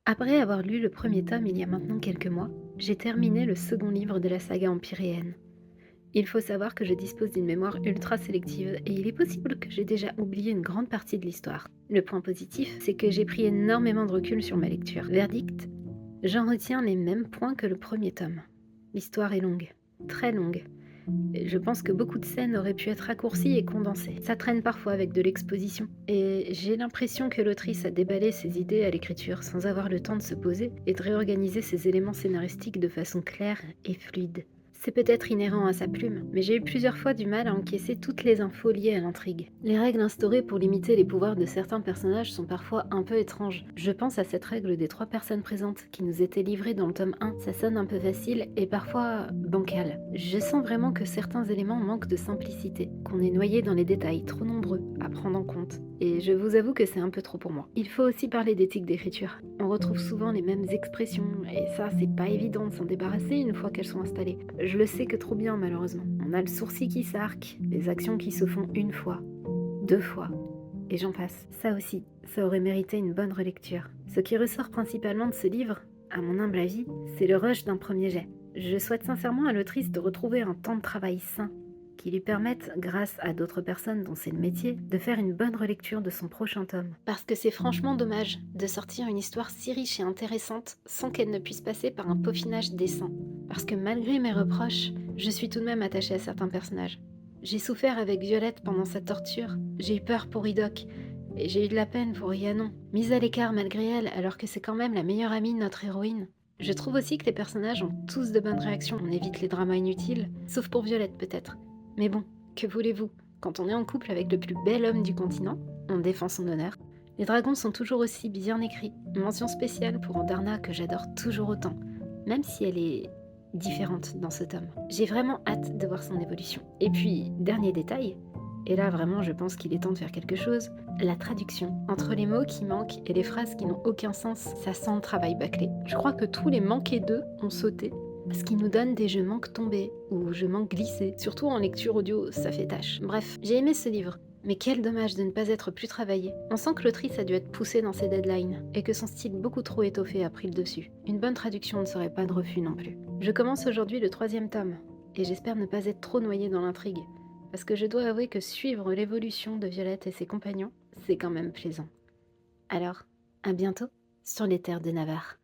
Après avoir lu le premier tome il y a maintenant quelques mois, j'ai terminé le second livre de la saga empyréenne. Il faut savoir que je dispose d'une mémoire ultra sélective et il est possible que j'ai déjà oublié une grande partie de l'histoire. Le point positif, c'est que j'ai pris énormément de recul sur ma lecture. Verdict, j'en retiens les mêmes points que le premier tome. L'histoire est longue, très longue. Et je pense que beaucoup de scènes auraient pu être raccourcies et condensées. Ça traîne parfois avec de l'exposition. Et j'ai l'impression que l'autrice a déballé ses idées à l'écriture sans avoir le temps de se poser et de réorganiser ses éléments scénaristiques de façon claire et fluide. C'est peut-être inhérent à sa plume, mais j'ai eu plusieurs fois du mal à encaisser toutes les infos liées à l'intrigue. Les règles instaurées pour limiter les pouvoirs de certains personnages sont parfois un peu étranges. Je pense à cette règle des 3 personnes présentes qui nous était livrée dans le tome 1. Ça sonne un peu facile et parfois bancal. Je sens vraiment que certains éléments manquent de simplicité, qu'on est noyé dans les détails trop nombreux à prendre en compte. Et je vous avoue que c'est un peu trop pour moi. Il faut aussi parler d'éthique d'écriture. On retrouve souvent les mêmes expressions, et ça, c'est pas évident de s'en débarrasser une fois qu'elles sont installées. Je le sais que trop bien, malheureusement. On a le sourcil qui s'arque, les actions qui se font une fois, deux fois, et j'en passe. Ça aussi, ça aurait mérité une bonne relecture. Ce qui ressort principalement de ce livre, à mon humble avis, c'est le rush d'un premier jet. Je souhaite sincèrement à l'autrice de retrouver un temps de travail sain, qui lui permette, grâce à d'autres personnes dont c'est le métier, de faire une bonne relecture de son prochain tome. Parce que c'est franchement dommage de sortir une histoire si riche et intéressante sans qu'elle ne puisse passer par un peaufinage décent. Parce que malgré mes reproches, je suis tout de même attachée à certains personnages. J'ai souffert avec Violette pendant sa torture, j'ai eu peur pour Idoc, et j'ai eu de la peine pour Rhiannon, mise à l'écart malgré elle alors que c'est quand même la meilleure amie de notre héroïne. Je trouve aussi que les personnages ont tous de bonnes réactions, on évite les dramas inutiles, sauf pour Violette peut-être. Mais bon, que voulez-vous? Quand on est en couple avec le plus bel homme du continent, on défend son honneur. Les dragons sont toujours aussi bien écrits. Mention spéciale pour Andarna que j'adore toujours autant, même si elle est différente dans ce tome. J'ai vraiment hâte de voir son évolution. Et puis, dernier détail, et là vraiment je pense qu'il est temps de faire quelque chose, la traduction. Entre les mots qui manquent et les phrases qui n'ont aucun sens, ça sent le travail bâclé. Je crois que tous les manqués d'eux ont sauté, ce qui nous donne des je manque tombés ou je manque glissé. Surtout en lecture audio, ça fait tâche. Bref, j'ai aimé ce livre. Mais quel dommage de ne pas être plus travaillé. On sent que l'autrice a dû être poussée dans ses deadlines, et que son style beaucoup trop étoffé a pris le dessus. Une bonne traduction ne serait pas de refus non plus. Je commence aujourd'hui le 3e tome, et j'espère ne pas être trop noyée dans l'intrigue, parce que je dois avouer que suivre l'évolution de Violette et ses compagnons, c'est quand même plaisant. Alors, à bientôt sur les terres de Navarre.